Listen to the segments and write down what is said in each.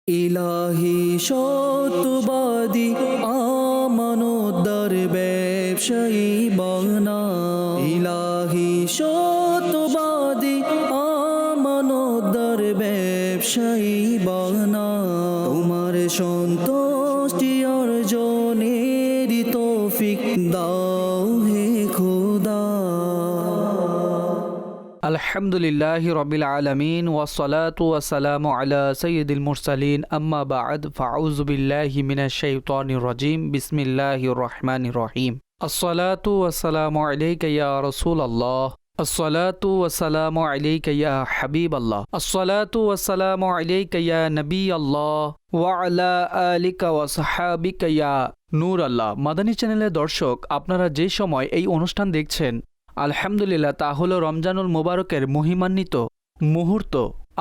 ইলাহি সত্যবাদী আমানতদার ব্যবসায়ী বানা। ইলাহি সত্যবাদী আমানতদার ব্যবসায়ী বানা। তোমার সন্তুষ্টি অর্জনের তৌফিক দাও হে খোদা। আলহামদুলিল্লাহি রবিল আলমিন ওয়াসসালাতু ওয়াসসালামু আলা সাইয়্যিদিল মুরসালিন আম্মা বা'দ ফাউযু বিল্লাহি মিনাশ শাইতানির রাজিম বিসমিল্লাহির রহমানির রহিম। আসসালাতু ওয়াসসালামু আলাইকা ইয়া রাসূলুল্লাহ, আসসালাতু ওয়াসসালামু আলাইকা ইয়া হাবিবাল্লাহ, আসসালাতু ওয়াসসালামু আলাইকা ইয়া নবিয়াল্লাহ ওয়া আলা আলিকা ওয়া সাহাবিকা ইয়া নূর আল্লাহ। মাদানী চ্যানেলের দর্শক, আপনারা যে সময় এই অনুষ্ঠান দেখছেন, আলহামদুলিল্লাহ, তা হলো রমজানুল মুবারকের মহিমান্বিত মুহূর্ত।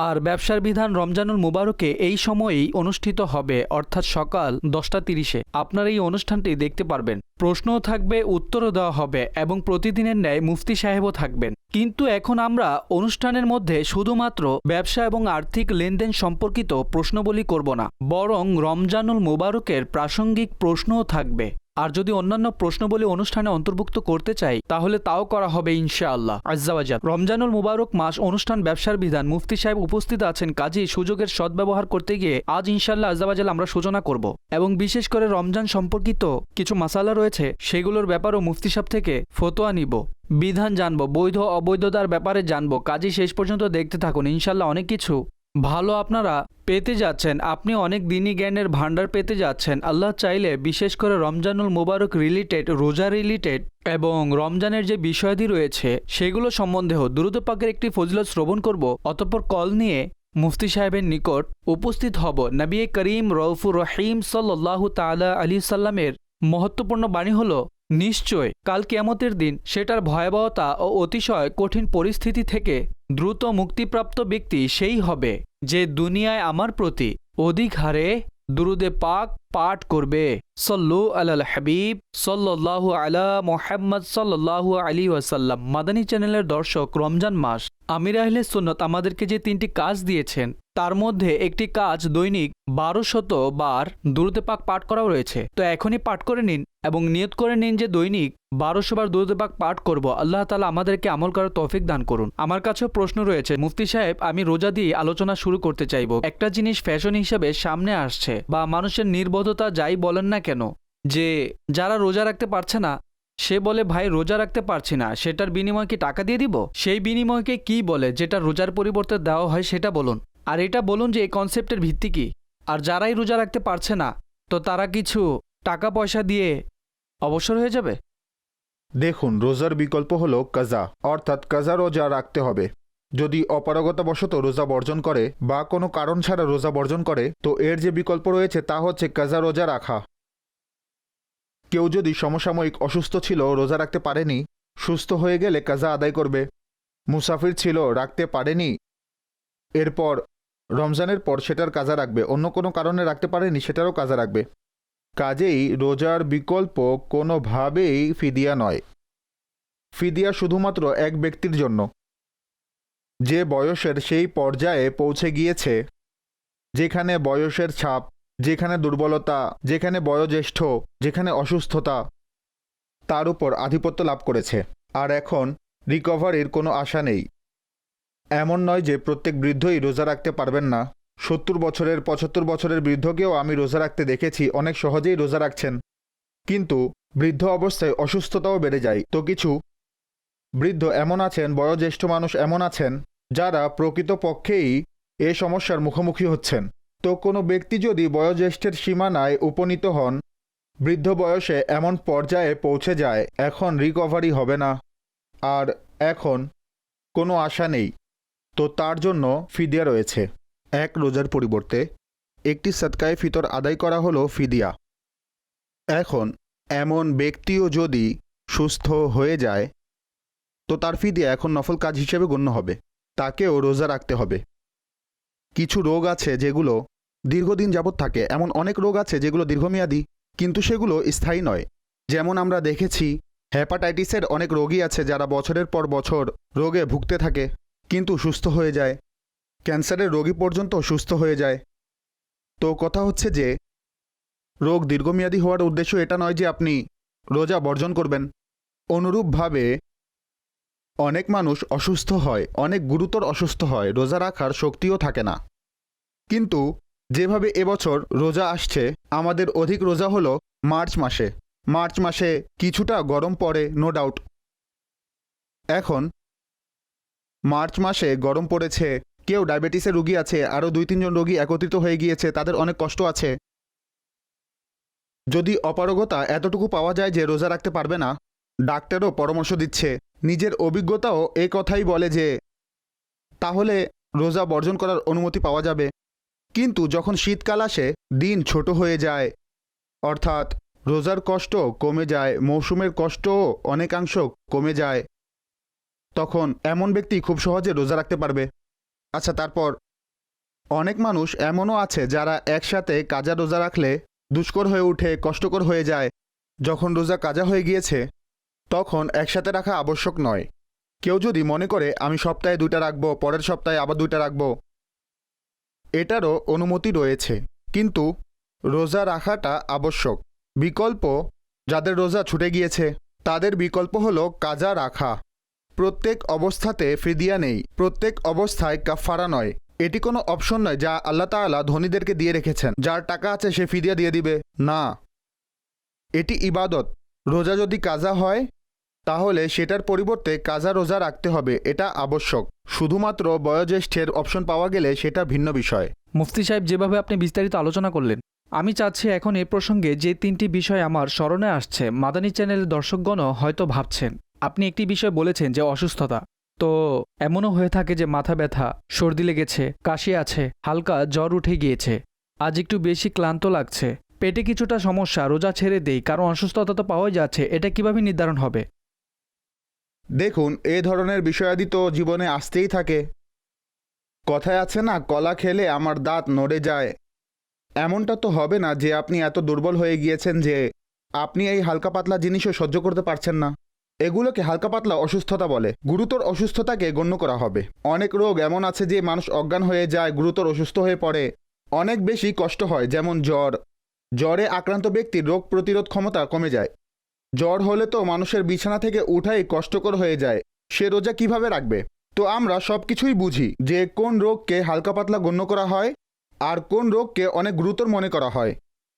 আর ব্যবসার বিধান রমজানুল মুবারকে এই সময়েই অনুষ্ঠিত হবে, অর্থাৎ সকাল 10টা 30-এ আপনারা এই অনুষ্ঠানটি দেখতে পারবেন। প্রশ্নও থাকবে, উত্তরও দেওয়া হবে এবং প্রতিদিনের ন্যায় মুফতি সাহেবও থাকবেন। কিন্তু এখন আমরা অনুষ্ঠানের মধ্যে শুধুমাত্র ব্যবসা এবং আর্থিক লেনদেন সম্পর্কিত প্রশ্নবলী করব না, বরং রমজানুল মুবারকের প্রাসঙ্গিক প্রশ্নও থাকবে। আর যদি অন্যান্য প্রশ্নবলী অনুষ্ঠানে অন্তর্ভুক্ত করতে চাই, তাহলে তাও করা হবে ইনশাআল্লাহ আজ্জা ওয়া জাল। রমজানুল মুবারক মাস, অনুষ্ঠান, ব্যবসার বিধান, মুফতি সাহেব উপস্থিত আছেন, কাজেই সুযোগের সদ্ব্যবহার করতে গিয়ে আজ ইনশাআল্লাহ আজ্জা ওয়া জাল আমরা সূচনা করব এবং বিশেষ করে রমজান সম্পর্কিত কিছু মাসালা রয়েছে, সেগুলোর ব্যাপারেও মুফতি সাহেব থেকে ফতোয়া নিব, বিধান জানবো, বৈধ অবৈধতার ব্যাপারে জানবো। কাজেই শেষ পর্যন্ত দেখতে থাকুন, ইনশাআল্লাহ অনেক কিছু ভালো আপনারা পেতে যাচ্ছেন। আপনি অনেক দিনী জ্ঞানের ভান্ডার পেতে যাচ্ছেন। আল্লাহ চাইলে বিশেষ করে রমজানুল মুবারক রিলেটেড, রোজা রিলেটেড এবং রমজানের যে বিষয়াদি রয়েছে সেগুলো সম্বন্ধেও দুরূদ পাকের একটি ফজিলত শ্রবণ করব। অতঃপর কল নিয়ে মুফতি সাহেবের নিকট উপস্থিত হব। নবী করিম রউফুর রহিম সাল্লাল্লাহু তাআলা আলাইহি সাল্লামের মহত্বপূর্ণ বাণী হলো, নিশ্চয় কাল কিয়ামতের দিন সেটার ভয়াবহতা ও অতিশয় কঠিন পরিস্থিতি থেকে দ্রুত মুক্তিপ্রাপ্ত ব্যক্তি সেই হবে যে দুনিয়ায় আমার প্রতি অধিক হারে দুরুদে পাক পাঠ করবে। সল্লু আলাল হাবিব সাল্লাল্লাহু আলা মুহাম্মদ সাল্লাল্লাহু আলাইহি ওয়াসাল্লাম। মাদানী চ্যানেলের দর্শক, রমজান মাস আমির আহলে সুন্নাত আমাদেরকে যে 3টি কাজ দিয়েছেন, তার মধ্যে একটি কাজ দৈনিক 1200 বার দুরুদে পাক পাঠ করাও রয়েছে। তো এখনই পাঠ করে নিন এবং নিয়ত করে নিন যে দৈনিক 1200 বার দুরুদে পাক পাঠ করব। আল্লাহ তাআলা আমাদেরকে আমল করার তৌফিক দান করুন। আমার কাছেও প্রশ্ন রয়েছে, মুফতি সাহেব আমি রোজা দিয়ে আলোচনা শুরু করতে চাইব। একটা জিনিস ফ্যাশন হিসেবে সামনে আসছে, বা মানুষের নির্বোধতা যাই বলেন না কেন, যে যারা রোজা রাখতে পারছে না, সে বলে ভাই রোজা রাখতে পারছি না, সেটার বিনিময়ে কি টাকা দিয়ে দিব? সেই বিনিময়কে কি বলে, যেটা রোজার পরিবর্তে দেওয়া হয় সেটা বলুন। আর এটা বলুন যে এই কনসেপ্টের ভিত্তি কি। আর যারাই রোজা রাখতে পারছে না, তো তারা কিছু টাকা পয়সা দিয়ে অবসর হয়ে যাবে। দেখুন, রোজার বিকল্প হলো কাজা, অর্থাৎ কাজা রোজা রাখতে হবে। যদি অপারগতাবশত রোজা বর্জন করে বা কোনো কারণ ছাড়া রোজা বর্জন করে, তো এর যে বিকল্প রয়েছে তা হচ্ছে কাজা রোজা রাখা। কেউ যদি সমসাময়িক অসুস্থ ছিল, রোজা রাখতে পারেনি, সুস্থ হয়ে গেলে কাজা আদায় করবে। মুসাফির ছিল, রাখতে পারেনি, এরপর রমজানের পর সেটার কাজা রাখবে। অন্য কোনো কারণে রাখতে পারেনি, সেটারও কাজা রাখবে। কাজেই রোজার বিকল্প কোনোভাবেই ফিদিয়া নয়। ফিদিয়া শুধুমাত্র এক ব্যক্তির জন্য, যে বয়সের সেই পর্যায়ে পৌঁছে গিয়েছে যেখানে বয়সের ছাপ, যেখানে দুর্বলতা, যেখানে বয়োজ্যেষ্ঠ, যেখানে অসুস্থতা তার উপর আধিপত্য লাভ করেছে, আর এখন রিকভারির কোনো আশা নেই। এমন নয় যে প্রত্যেক বৃদ্ধই রোজা রাখতে পারবেন না। 70 বছরের 75 বছরের বৃদ্ধকেও আমি রোজা রাখতে দেখেছি, অনেক সহজেই রোজা রাখছেন। কিন্তু বৃদ্ধ অবস্থায় অসুস্থতাও বেড়ে যায়। তো কিছু বৃদ্ধ এমন আছেন, বয়োজ্যেষ্ঠ মানুষ এমন আছেন, যারা প্রকৃতপক্ষেই এ সমস্যার মুখোমুখি হচ্ছেন। তো কোনো ব্যক্তি যদি বয়োজ্যেষ্ঠের সীমানায় উপনীত হন, বৃদ্ধ বয়সে এমন পর্যায়ে পৌঁছে যায়, এখন রিকভারি হবে না, আর এখন কোনো আশা নেই, তো তার জন্য ফিদিয়া রয়েছে। এক রোজার পরিবর্তে একটি সদকায়ে ফিতর আদায় করা হলো ফিদিয়া। এখন এমন ব্যক্তিও যদি সুস্থ হয়ে যায়, তো তার ফিদিয়া এখন নফল কাজ হিসেবে গণ্য হবে, তাকেও রোজা রাখতে হবে। কিছু রোগ আছে যেগুলো দীর্ঘদিন যাবৎ থাকে, এমন অনেক রোগ আছে যেগুলো দীর্ঘমেয়াদী, কিন্তু সেগুলো স্থায়ী নয়। যেমন আমরা দেখেছি, হেপাটাইটিসের অনেক রোগী আছে যারা বছরের পর বছর রোগে ভুগতে থাকে কিন্তু সুস্থ হয়ে যায়। ক্যান্সারের রোগী পর্যন্ত সুস্থ হয়ে যায়। তো কথা হচ্ছে যে রোগ দীর্ঘমেয়াদী হওয়ার উদ্দেশ্য এটা নয় যে আপনি রোজা বর্জন করবেন। অনুরূপভাবে অনেক মানুষ অসুস্থ হয়, অনেক গুরুতর অসুস্থ হয়, রোজা রাখার শক্তিও থাকে না। কিন্তু যেভাবে এবছর রোজা আসছে, আমাদের অধিক রোজা হলো মার্চ মাসে। মার্চ মাসে কিছুটা গরম পড়ে, নো ডাউট। এখন মার্চ মাসে গরম পড়েছে, কেউ ডায়াবেটিসের রোগী আছে, আরও 2-3 জন রোগী একত্রিত হয়ে গিয়েছে, তাদের অনেক কষ্ট আছে। যদি অপারগতা এতটুকু পাওয়া যায় যে রোজা রাখতে পারবে না, ডাক্তারও পরামর্শ দিচ্ছে, নিজের অভিজ্ঞতাও এই কথাই বলে যে তাহলে রোজা বর্জন করার অনুমতি পাওয়া যাবে। কিন্তু যখন শীতকাল আসে, দিন ছোট হয়ে যায়, অর্থাৎ রোজার কষ্ট কমে যায়, মৌসুমের কষ্টও অনেকাংশ কমে যায়, তখন এমন ব্যক্তি খুব সহজে রোজা রাখতে পারবে। আচ্ছা, তারপর অনেক মানুষ এমনও আছে যারা একসাথে কাজা রোজা রাখলে দুষ্কর হয়ে ওঠে, কষ্টকর হয়ে যায়। যখন রোজা কাজা হয়ে গিয়েছে তখন একসাথে রাখা আবশ্যক নয়। কেউ যদি মনে করে আমি সপ্তাহে 2টা রাখবো, পরের সপ্তাহে আবার 2টা রাখবো, এটারও অনুমতি রয়েছে, কিন্তু রোজা রাখাটা আবশ্যক। বিকল্প, যাদের রোজা ছুটে গিয়েছে তাদের বিকল্প হলো কাজা রাখা। প্রত্যেক অবস্থাতে ফিদিয়া নেই, প্রত্যেক অবস্থায় কাফারা নয়। এটি কোনো অপশন নয় যা আল্লাহ তাআলা ধনীদেরকে দিয়ে রেখেছেন, যার টাকা আছে সে ফিদিয়া দিয়ে দিবে, না। এটি ইবাদত। রোজা যদি কাজা হয় তাহলে সেটার পরিবর্তে কাজা রোজা রাখতে হবে, এটা আবশ্যক। শুধুমাত্র বয়োজ্যেষ্ঠের অপশন পাওয়া গেলে সেটা ভিন্ন বিষয়। মুফতি সাহেব, যেভাবে আপনি বিস্তারিত আলোচনা করলেন, আমি চাচ্ছি এখন এ প্রসঙ্গে যে 3টি বিষয় আমার স্মরণে আসছে, মাদানী চ্যানেলের দর্শকগণও হয়তো ভাবছেন। আপনি একটি বিষয় বলেছেন যে অসুস্থতা, তো এমনও হয়ে থাকে যে মাথা ব্যথা, সর্দি লেগেছে, কাশি আছে, হালকা জ্বর উঠে গিয়েছে, আজ একটু বেশি ক্লান্ত লাগছে, পেটে কিছুটা সমস্যা, রোজা ছেড়ে দেই কারণ অসুস্থতা তো পাওয়াই যাচ্ছে, এটা কিভাবে নির্ধারণ হবে? দেখুন, এ ধরনের বিষয়াদি তো জীবনে আসতেই থাকে। কথায় আছে না, কলা খেলে আমার দাঁত নড়ে যায়। এমনটা তো হবে না যে আপনি এত দুর্বল হয়ে গিয়েছেন যে আপনি এই হালকা পাতলা জিনিসও সহ্য করতে পারছেন না। এগুলোকে হালকা পাতলা অসুস্থতা বলে, গুরুতর অসুস্থতাকে গণ্য করা হবে। অনেক রোগ এমন আছে যে মানুষ অজ্ঞান হয়ে যায়, গুরুতর অসুস্থ হয়ে পড়ে, অনেক বেশি কষ্ট হয়, যেমন জ্বর। জ্বরে আক্রান্ত ব্যক্তির রোগ প্রতিরোধ ক্ষমতা কমে যায়। জ্বর হলে তো মানুষের বিছানা থেকে উঠাই কষ্টকর হয়ে যায়, সে রোজা কিভাবে রাখবে? তো আমরা সব কিছুই বুঝি যে কোন রোগকে হালকা পাতলা গণ্য করা হয় আর কোন রোগকে অনেক গুরুতর মনে করা হয়।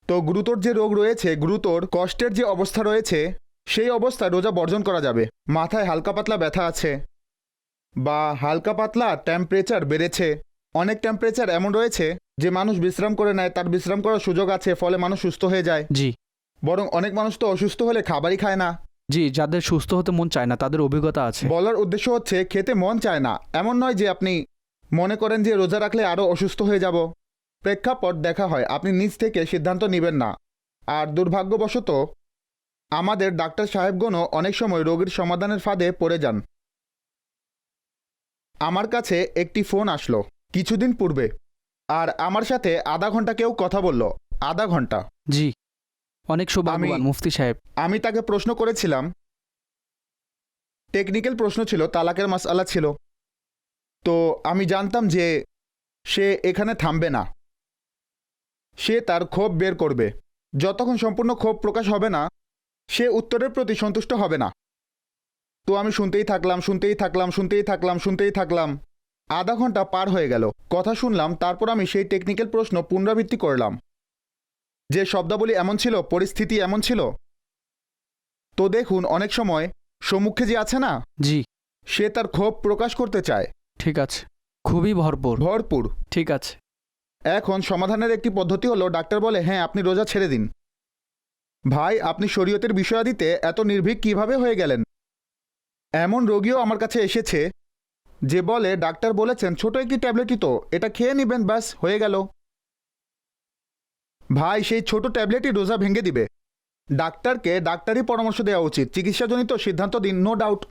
তো গুরুতর যে রোগ রয়েছে, গুরুতর কষ্টের যে অবস্থা রয়েছে, সেই অবস্থায় রোজা বর্জন করা যাবে। মাথায় হালকা পাতলা ব্যথা আছে বা হালকা পাতলা টেম্পারেচার বেড়েছে, অনেক টেম্পারেচার এমন রয়েছে যে মানুষ বিশ্রাম করে নেয়, তার বিশ্রাম করার সুযোগ আছে, ফলে মানুষ সুস্থ হয়ে যায়। জি, বরং অনেক মানুষ তো অসুস্থ হলে খাবারই খায় না। জি, যাদের সুস্থ হতে মন চায় না তাদের অভিজ্ঞতা আছে। বলার উদ্দেশ্য হচ্ছে খেতে মন চায় না, এমন নয় যে আপনি মনে করেন যে রোজা রাখলে আরও অসুস্থ হয়ে যাব। প্রেক্ষাপট দেখা হয়, আপনি নিজ থেকে সিদ্ধান্ত নেবেন না। আর দুর্ভাগ্যবশত আমাদের ডাক্তার সাহেবগণও অনেক সময় রোগীর সমাধানের ফাঁদে পড়ে যান। আমার কাছে একটি ফোন আসলো কিছুদিন পূর্বে, আর আমার সাথে আধা ঘন্টা কেউ কথা বলল, আধা ঘন্টা। জি, অনেক সৌভাগ্যবান মুফতি সাহেব। আমি তাকে প্রশ্ন করেছিলাম, টেকনিক্যাল প্রশ্ন ছিল, তালাকের মাসআলা ছিল। তো আমি জানতাম যে সে এখানে থামবে না, সে তার ক্ষোভ বের করবে। যতক্ষণ সম্পূর্ণ ক্ষোভ প্রকাশ হবে না, সে উত্তরের প্রতি সন্তুষ্ট হবে না। তো আমি শুনতেই থাকলাম। আধা ঘন্টা পার হয়ে গেল, কথা শুনলাম, তারপর আমি সেই টেকনিক্যাল প্রশ্ন পুনরাবৃত্তি করলাম, যে শব্দাবলী এমন ছিল, পরিস্থিতি এমন ছিল। তো দেখুন, অনেক সময় সম্মুখে যে আছে না, জি, সে তার ক্ষোভ প্রকাশ করতে চায়। ঠিক আছে, খুবই ভরপুর। ঠিক আছে। এখন সমাধানের একটি পদ্ধতি হলো, ডাক্তার বলে হ্যাঁ আপনি রোজা ছেড়ে দিন। ভাই, আপনি শরীয়তের বিষয়াদিতে এত নির্ভীক কিভাবে হয়ে গেলেন? এমন রোগীও আমার কাছে এসেছে যে বলে ডাক্তার বলেছেন ছোট একটি ট্যাবলেটই তো, এটা খেয়ে নেবেন, ব্যাস হয়ে গেল। ভাই, সেই ছোট ট্যাবলেটই রোজা ভেঙে দিবে। ডাক্তারকে ডাক্তারি পরামর্শ দেওয়া উচিত, চিকিৎসাজনিত সিদ্ধান্ত দিন, নো ডাউট।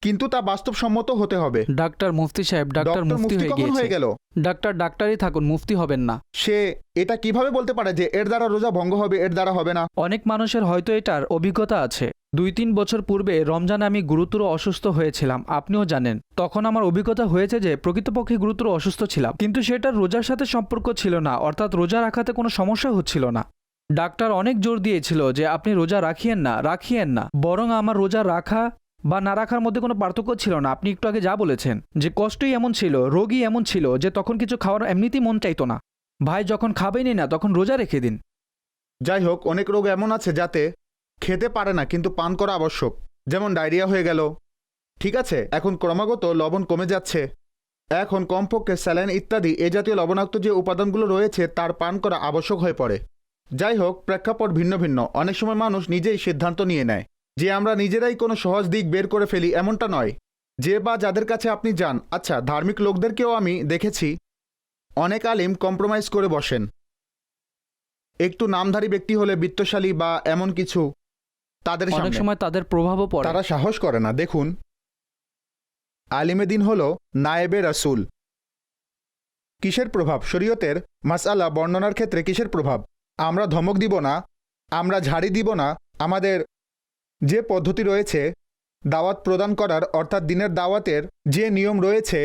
কিন্তু তা বাস্তবসম্মত হতে হবে। ডাক্তার মুফতি সাহেব, ডাক্তার ডক্টর মুফতি মুফতি হয়ে কখন হয়ে গিয়েছে। গেল? ডাক্তার ডাক্তারই থাকুন, মুফতি হবেন না। সে এটা কিভাবে বলতে পারে যে এর দ্বারা রোজা ভঙ্গ হবে, এর দ্বারা হবে না? অনেক মানুষের হয়তো এটার অভিজ্ঞতা আছে। 2-3 বছর পূর্বে রমজানে আমি গুরুতর অসুস্থ হয়েছিলাম, আপনিও জানেন। তখন আমার অভিজ্ঞতা হয়েছে যে প্রকৃতপক্ষে গুরুতর অসুস্থ ছিলাম, কিন্তু সেটা রোজার সাথে সম্পর্ক ছিল না, অর্থাৎ রোজা রাখাতে কোনো সমস্যা হচ্ছিল না। ডাক্তার অনেক জোর দিয়েছিল যে আপনি রোজা রাখিয়েন না, বরং আমার রোজা রাখা বা না রাখার মধ্যে কোনো পার্থক্য ছিল না। আপনি একটু আগে যা বলেছেন যে কষ্টই এমন ছিল, রোগই এমন ছিল যে তখন কিছু খাওয়ার এমনিতেই মন চাইতো না। ভাই, যখন খাবেনই না তখন রোজা রেখে দিন। যাই হোক, অনেক রোগ এমন আছে যাতে খেতে পারে না কিন্তু পান করা আবশ্যক, যেমন ডায়রিয়া হয়ে গেল। ঠিক আছে, এখন ক্রমাগত লবণ কমে যাচ্ছে, এখন কমপক্ষে স্যালাইন ইত্যাদি এ জাতীয় লবণাক্ত যে উপাদানগুলো রয়েছে তার পান করা আবশ্যক হয়ে পড়ে। যাই হোক, প্রেক্ষাপট ভিন্ন ভিন্ন। অনেক সময় মানুষ নিজেই সিদ্ধান্ত নিয়ে নেয় যে আমরা নিজেরাই কোনো সহজ দিক বের করে ফেলি, এমনটা নয়। যে বা যাদের কাছে আপনি যান, আচ্ছা ধার্মিক লোকদেরকেও আমি দেখেছি অনেক আলিম কম্প্রোমাইজ করে বসেন। একটু নামধারী ব্যক্তি হলে, বিত্তশালী বা এমন কিছু, তাদের অনেক সামনে সময় তাদের প্রভাবও পড়ে। তারা সাহস করে না। দেখুন, আলিমে দিন হল নায়েবে রাসূল। কিসের প্রভাব? শরীয়তের মাসআলা বর্ণনার ক্ষেত্রে কিসের প্রভাব? আমরা ধমক দিব না, আমরা ঝাড়ি দিব না। আমাদের যে পদ্ধতি রয়েছে দাওয়াত প্রদান করার, অর্থাৎ দিনের দাওয়াতের যে নিয়ম রয়েছে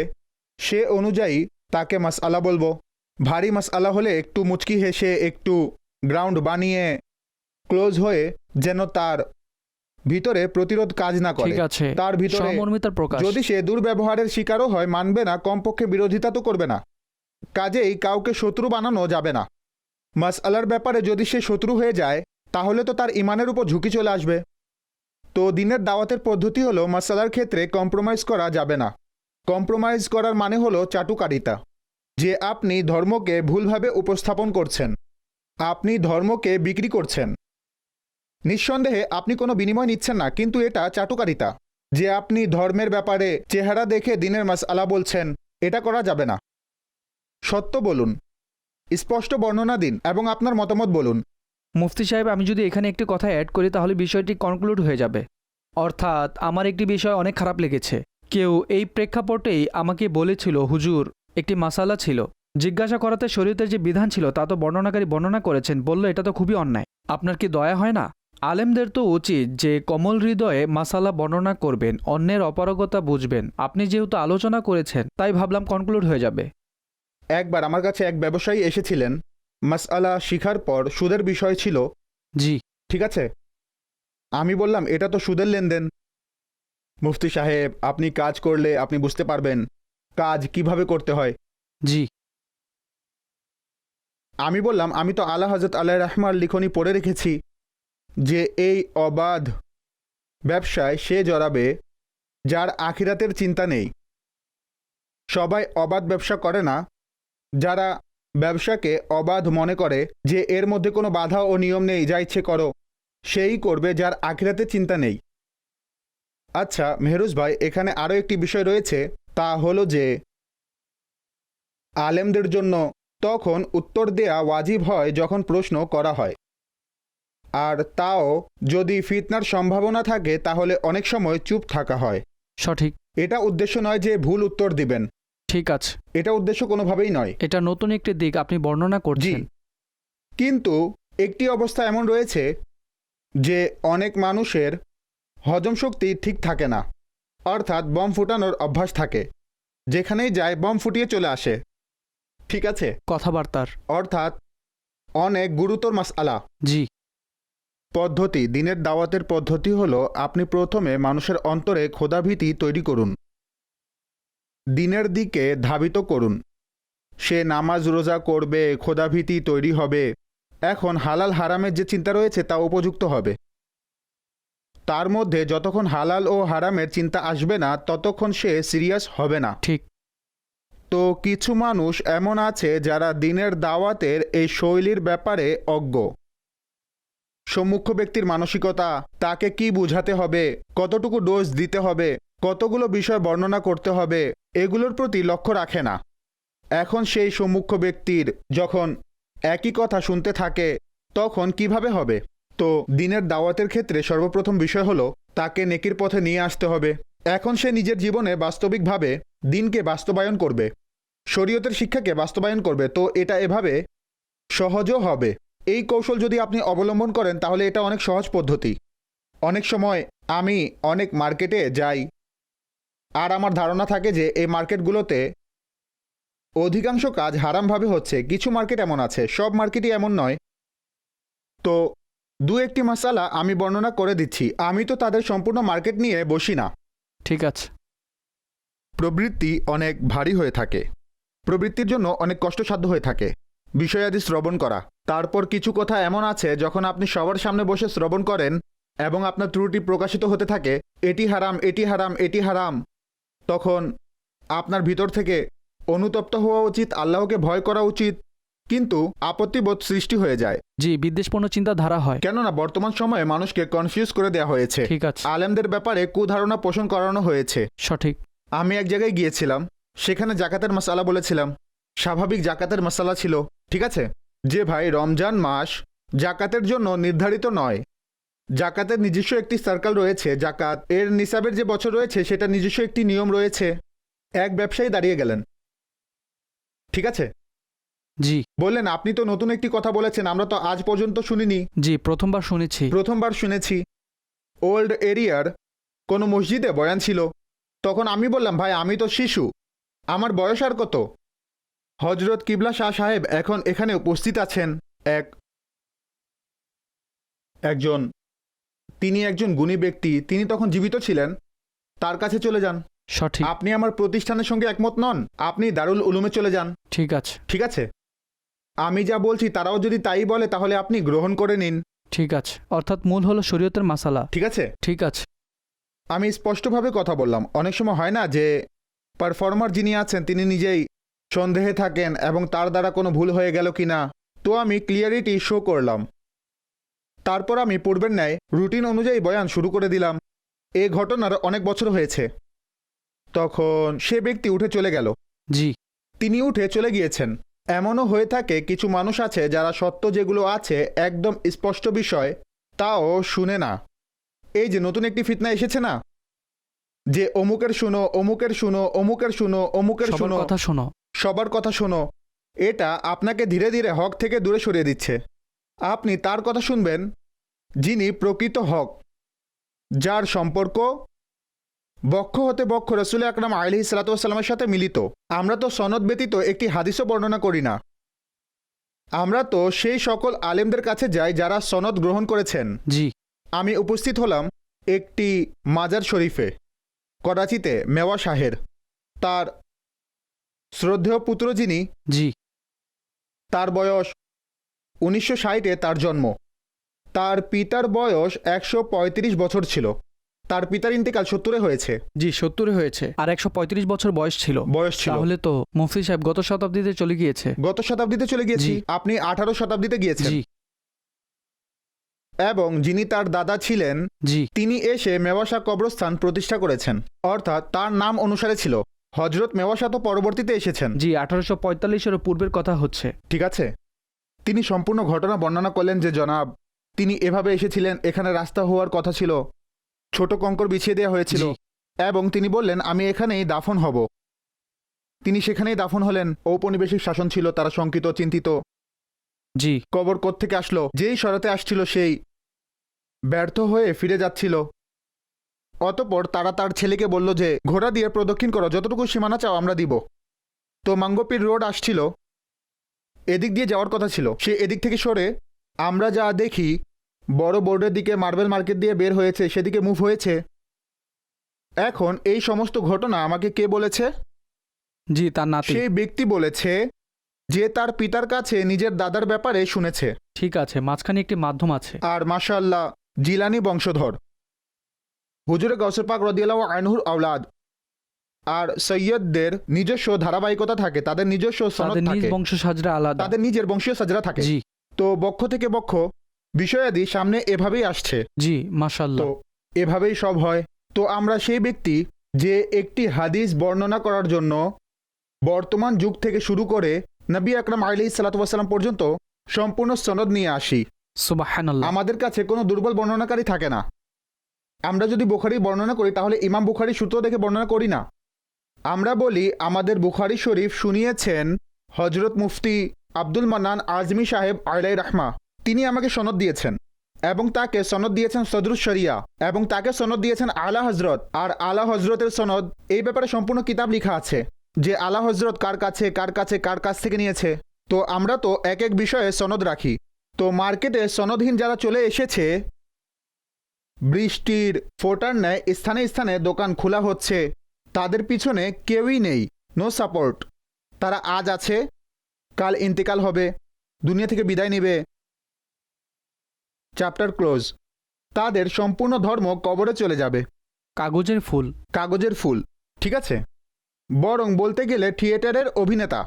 সে অনুযায়ী তাকে মাসআলা বলবো। ভারী মাসআলা হলে একটু মুচকি হেসে, একটু গ্রাউন্ড বানিয়ে ক্লোজ হয়ে, যেন তার ভিতরে প্রতিরোধ কাজ না করে। ঠিক আছে, তার ভিতরে সহমর্মিতার প্রকাশ। যদি সে দুর্ব্যবহারের শিকারও হয়, মানবে না, কমপক্ষে বিরোধিতা তো করবে না। কাজেই কাউকে শত্রু বানানো যাবে না। মাসআলার ব্যাপারে যদি সে শত্রু হয়ে যায় তাহলে তো তার ইমানের উপর ঝুঁকি চলে আসবে। তো দিনের দাওয়াতের পদ্ধতি হলো মাসআলার ক্ষেত্রে কম্প্রোমাইজ করা যাবে না। কম্প্রোমাইজ করার মানে হলো চাটুকারিতা, যে আপনি ধর্মকে ভুলভাবে উপস্থাপন করছেন, আপনি ধর্মকে বিক্রি করছেন। নিঃসন্দেহে আপনি কোনো বিনিময় নিচ্ছেন না, কিন্তু এটা চাটুকারিতা যে আপনি ধর্মের ব্যাপারে চেহারা দেখে দিনের মাসআলা বলছেন। এটা করা যাবে না। সত্য বলুন, স্পষ্ট বর্ণনা দিন এবং আপনার মতামত বলুন। মুফতি সাহেব, আমি যদি এখানে একটি কথা অ্যাড করি তাহলে বিষয়টি কনক্লুড হয়ে যাবে। অর্থাৎ আমার একটি বিষয় অনেক খারাপ লেগেছে। কেউ এই প্রেক্ষাপটেই আমাকে বলেছিল, হুজুর একটি মাসালা ছিল, জিজ্ঞাসা করাতে শরীয়তের যে বিধান ছিল তা তো বর্ণনাকারী বর্ণনা করেছেন, বলল এটা তো খুবই অন্যায়। আপনার কি দয়া হয় না? আলেমদের তো উচিত যে কমল হৃদয়ে মাসালা বর্ণনা করবেন, অন্যের অপারগতা বুঝবেন। আপনি যেহেতু আলোচনা করেছেন তাই ভাবলাম কনক্লুড হয়ে যাবে। একবার আমার কাছে এক ব্যবসায়ী এসেছিলেন, মাসআলা শিখার পর সুদের বিষয় ছিল। জি। ঠিক আছে, আমি বললাম এটা তো সুদের লেনদেন। মুফতি সাহেব, আপনি কাজ করলে আপনি বুঝতে পারবেন কাজ কিভাবে করতে হয়। জি। আমি বললাম আমি তো আলা হযরত আলাইহির রাহমার লিখনি পড়ে রেখেছি যে এই অবাধ ব্যবসায় সে জড়াবে যার আখিরাতের চিন্তা নেই। সবাই অবাধ ব্যবসা করে না। যারা ব্যবসাকে অবাধ মনে করে যে এর মধ্যে কোনো বাধা ও নিয়ম নেই, যা ইচ্ছে করো, সেই করবে যার আখিরাতের চিন্তা নেই। আচ্ছা মেহরুজ ভাই, এখানে আরও একটি বিষয় রয়েছে, তা হলো যে আলেমদের জন্য তখন উত্তর দেয়া ওয়াজিব হয় যখন প্রশ্ন করা হয়, আর তাও যদি ফিতনার সম্ভাবনা থাকে তাহলে অনেক সময় চুপ থাকা হয়। সঠিক। এটা উদ্দেশ্য নয় যে ভুল উত্তর দিবেন, ঠিক আছে, এটা উদ্দেশ্য কোনোভাবেই নয়। এটা নতুন একটি দিক আপনি বর্ণনা জি, করছেন। কিন্তু একটি অবস্থা এমন রয়েছে যে অনেক মানুষের হজম শক্তি ঠিক থাকে না, অর্থাৎ বম ফুটানোর অভ্যাস থাকে, যেখানেই যায় বম ফুটিয়ে চলে আসে। ঠিক আছে, কথাবার্তার অর্থাৎ অনেক গুরুতর মাসআলা। জি। পদ্ধতি, দিনের দাওয়াতের পদ্ধতি হলো আপনি প্রথমে মানুষের অন্তরে খোদাভীতি তৈরি করুন, দিনের দিকে ধাবিত করুন। সে নামাজ রোজা করবে, খোদাভীতি তৈরি হবে। এখন হালাল হারামের যে চিন্তা রয়েছে তা উপযুক্ত হবে। তার মধ্যে যতক্ষণ হালাল ও হারামের চিন্তা আসবে না ততক্ষণ সে সিরিয়াস হবে না। ঠিক। তো কিছু মানুষ এমন আছে যারা দিনের দাওয়াতের এই শৈলীর ব্যাপারে অজ্ঞ। সম্মুখ ব্যক্তির মানসিকতা, তাকে কি বুঝাতে হবে, কতটুকু ডোজ দিতে হবে, কতগুলো বিষয় বর্ণনা করতে হবে, এগুলোর প্রতি লক্ষ্য রাখে না। এখন সেই সম্মুখ ব্যক্তির যখন একই কথা শুনতে থাকে তখন কিভাবে হবে? তো দিনের দাওয়াতের ক্ষেত্রে সর্বপ্রথম বিষয় হলো তাকে নেকির পথে নিয়ে আসতে হবে। এখন সে নিজের জীবনে বাস্তবিকভাবে দিনকে বাস্তবায়ন করবে, শরীয়তের শিক্ষাকে বাস্তবায়ন করবে, তো এটা এভাবে সহজও হবে। এই কৌশল যদি আপনি অবলম্বন করেন তাহলে এটা অনেক সহজ পদ্ধতি। অনেক সময় আমি অনেক মার্কেটে যাই আর আমার ধারণা থাকে যে এই মার্কেটগুলোতে অধিকাংশ কাজ হারামভাবে হচ্ছে। কিছু মার্কেট এমন আছে, সব মার্কেটই এমন নয়। তো দু একটি মাসালা আমি বর্ণনা করে দিচ্ছি। আমি তো তাদের সম্পূর্ণ মার্কেট নিয়ে বসি না। ঠিক আছে। প্রবৃত্তি অনেক ভারী হয়ে থাকে, প্রবৃত্তির জন্য অনেক কষ্টসাধ্য হয়ে থাকে বিষয়াদি শ্রবণ করা। তারপর কিছু কথা এমন আছে যখন আপনি সবার সামনে বসে শ্রবণ করেন এবং আপনার ত্রুটি প্রকাশিত হতে থাকে, এটি হারাম, এটি হারাম, এটি হারাম, তখন আপনার ভিতর থেকে অনুতপ্ত হওয়া উচিত, আল্লাহকে ভয় করা উচিত, কিন্তু আপত্তিবোধ সৃষ্টি হয়ে যায়। জি, বিদ্বেষপূর্ণ চিন্তাধারা হয়। কেননা বর্তমান সময়ে মানুষকে কনফিউজ করে দেওয়া হয়েছে। ঠিক আছে। আলেমদের ব্যাপারে কুধারণা পোষণ করানো হয়েছে। সঠিক। আমি এক জায়গায় গিয়েছিলাম, সেখানে জাকাতের মাসালা বলেছিলাম। স্বাভাবিক জাকাতের মাসালা ছিল, ঠিক আছে, যে ভাই রমজান মাস জাকাতের জন্য নির্ধারিত নয়। জাকাতের নিজস্ব একটি সার্কেল রয়েছে, জাকাত এর নিসাবের যে বছর রয়েছে সেটা নিজস্ব একটি নিয়ম রয়েছে। এক ব্যবসায়ী দাঁড়িয়ে গেলেন, ঠিক আছে, জি বললেন আপনি তো নতুন একটি কথা বলেছেন, আমরা তো আজ পর্যন্ত শুনিনি। জি, প্রথমবার শুনেছি। প্রথমবার শুনেছি। ওল্ড এরিয়ার কোনো মসজিদে বয়ান ছিল। তখন আমি বললাম, ভাই আমি তো শিশু, আমার বয়স আর কত? হজরত কিবলা শাহ সাহেব এখন এখানে উপস্থিত আছেন। তিনি একজন গুণী ব্যক্তি, তিনি তখন জীবিত ছিলেন। তার কাছে চলে যান। সঠিক। আপনি আমার প্রতিষ্ঠানের সঙ্গে একমত নন, আপনি দারুল উলুমে চলে যান। ঠিক আছে। ঠিক আছে, আমি যা বলছি তারাও যদি তাই বলে তাহলে আপনি গ্রহণ করে নিন। ঠিক আছে, অর্থাৎ মূল হলো শরীয়তের মাসালা। ঠিক আছে। ঠিক আছে। আমি স্পষ্টভাবে কথা বললাম। অনেক সময় হয় না যে পারফর্মার যিনি আছেন তিনি নিজেই সন্দেহে থাকেন এবং তার দ্বারা কোনো ভুল হয়ে গেল কি না, তো আমি ক্লিয়ারিটি শো করলাম। তারপর আমি পূর্বের ন্যায় রুটিন অনুযায়ী বয়ান শুরু করে দিলাম। এ ঘটনার অনেক বছর হয়েছে। তখন সে ব্যক্তি উঠে চলে গেল। জি। তিনি উঠে চলে গিয়েছেন। এমনও হয়ে থাকে কিছু মানুষ আছে যারা সত্য যেগুলো আছে একদম স্পষ্ট বিষয় তাও শুনে না। এই যে নতুন একটি ফিতনা এসেছে না, যে অমুকের শুনো, অমুকের শুনো, অমুকের শুনো, অমুকের সবার শুনো, কথা শোনো, সবার কথা শোনো, এটা আপনাকে ধীরে ধীরে হক থেকে দূরে সরিয়ে দিচ্ছে। আপনি তার কথা শুনবেন যিনি প্রকৃত হক, যার সম্পর্ক বক্ষ হতে বক্ষ রসুল আকরাম আলাইহিস সালাতু ওয়াস সালামের সাথে মিলিত। আমরা তো সনদ ব্যতীত একটি হাদিসও বর্ণনা করি না। আমরা তো সেই সকল আলেমদের কাছে যাই যারা সনদ গ্রহণ করেছেন। জি। আমি উপস্থিত হলাম একটি মাজার শরীফে, করাচিতে, মেওয়া শাহের। তার শ্রদ্ধেয় পুত্র যিনি, জি, তার বয়স 1960-এ তার জন্ম। তার পিতার বয়স 135 বছর ছিল। তার পিতার ইন্তেকাল 70-এ হয়েছে। জি, 70 হয়েছে, আর 135 বছর বয়স ছিল। তাহলে তো মুফতি সাহেব গত শতাব্দীতে চলে গিয়েছে। গত শতাব্দীতে চলে গিয়েছি। আপনি 18 শতাব্দীতে গিয়েছেন। জি। এবং যিনি তার দাদা ছিলেন, জি, তিনি এসে মেওয়াশা কবরস্থান প্রতিষ্ঠা করেছেন, অর্থাৎ তার নাম অনুসারে ছিল। হজরত মেওয়াশা তো পরবর্তীতে এসেছেন। জি, 1845-এর পূর্বের কথা হচ্ছে। ঠিক আছে। তিনি সম্পূর্ণ ঘটনা বর্ণনা করলেন যে জনাব, তিনি এভাবে এসেছিলেন, এখানে রাস্তা হওয়ার কথা ছিল, ছোট কঙ্কর বিছিয়ে দেওয়া হয়েছিল, এবং তিনি বললেন আমি এখানেই দাফন হব। তিনি সেখানেই দাফন হলেন। ঔপনিবেশিক শাসন ছিল, তারা শঙ্কিত, চিন্তিত। জি। কবর কোত্থেকে আসলো? যেই সরাতে আসছিল সেই ব্যর্থ হয়ে ফিরে যাচ্ছিল। অতঃপর তারা তার ছেলেকে বলল যে ঘোড়া দিয়ে প্রদক্ষিণ করো, যতটুকু সীমানা চাও আমরা দিব। তো মাঙ্গোপির রোড আসছিল, এদিক দিয়ে যাওয়ার কথা ছিল, সে এদিক থেকে সরে আমরা যা দেখি বড় বোর্ডের দিকে মার্বেল মার্কেট দিয়ে বের হয়েছে, সেদিকে মুভ হয়েছে। এখন এই সমস্ত ঘটনা আমাকে কে বলেছে? জি, তার নাতি। সেই ব্যক্তি বলেছে যে তার পিতার কাছে নিজের দাদার ব্যাপারে শুনেছে। ঠিক আছে, মাঝখানে একটি মাধ্যম আছে। আর মাশাআল্লাহ জিলানি বংশধর, হুজুরে গৌসে পাক রাদিয়াল্লাহু আনহুর আওলাদ। আর সৈয়দদের নিজস্ব ধারাবাহিকতা থাকে, তাদের নিজস্ব সনদ তাদের নিজ থাকে, বংশ সাজরা আলাদা, তাদের নিজের বংশীয় সাজরা থাকে। জি। তো বক্ষ থেকে বক্ষ বিষয়াদি সামনে এভাবেই আসছে। জি, মাশাআল্লাহ। তো এভাবেই সব হয়। তো আমরা সেই ব্যক্তি যে একটি হাদিস বর্ণনা করার জন্য বর্তমান যুগ থেকে শুরু করে নবী আকরাম আলাইহিস সালাতু ওয়াস সালাম পর্যন্ত সম্পূর্ণ সনদ নিয়ে আসি। সুবহানাল্লাহ। আমাদের কাছে কোনো দুর্বল বর্ণনাকারী থাকে না। আমরা যদি বুখারী বর্ণনা করি তাহলে ইমাম বুখারী সূত্র দেখে বর্ণনা করি না। আমরা বলি আমাদের বুখারী শরীফ শুনিয়েছেন হজরত মুফতি আব্দুল মান্নান আজমি সাহেব আলাই রাহমা, তিনি আমাকে সনদ দিয়েছেন এবং তাকে সনদ দিয়েছেন সদরুস শরিয়া এবং তাকে সনদ দিয়েছেন আলা হজরত। আর আলা হজরতের সনদ এই ব্যাপারে সম্পূর্ণ কিতাব লেখা আছে যে আলা হজরত কার কাছে কার কাছে কার কাছ থেকে নিয়েছে। তো আমরা তো এক এক বিষয়ে সনদ রাখি। তো মার্কেটে সনদহীন যারা চলে এসেছে, বৃষ্টির ফোটার ন্যায় স্থানে স্থানে দোকান খোলা হচ্ছে, তাদের পিছনে কেউই নেই, নো সাপোর্ট। তারা আজ আছে, কাল ইন্তেকাল হবে, দুনিয়া থেকে বিদায় নেবে, চ্যাপ্টার ক্লোজ। তাদের সম্পূর্ণ ধর্ম কবরে চলে যাবে। কাগজের ফুল। কাগজের ফুল, ঠিক আছে। বরং বলতে গেলে থিয়েটারের অভিনেতা,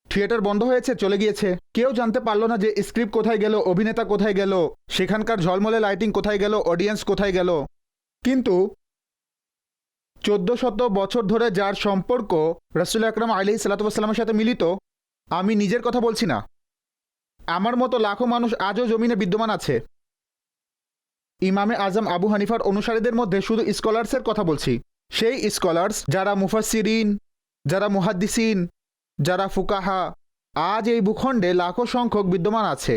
থিয়েটার বন্ধ হয়েছে, চলে গিয়েছে, কেউ জানতে পারলো না যে স্ক্রিপ্ট কোথায় গেল, অভিনেতা কোথায় গেল, সেখানকার ঝলমলে লাইটিং কোথায় গেল, অডিয়েন্স কোথায় গেল। কিন্তু 1400 বছর ধরে যার সম্পর্ক রাসূল আকরাম আলাইহিস সালাতু ওয়াস সালামের সাথে মিলিত, আমি নিজের কথা বলছি না, আমার মতো লাখো মানুষ আজও জমিনে বিদ্যমান আছে। ইমামে আজম আবু হানিফার অনুসারীদের মধ্যে শুধু স্কলার্সের কথা বলছি, সেই স্কলার্স যারা মুফাসসিরিন, যারা মুহাদ্দিসিন, যারা ফুকাহা, আজ এই ভূখণ্ডে লাখো সংখ্যক বিদ্যমান আছে।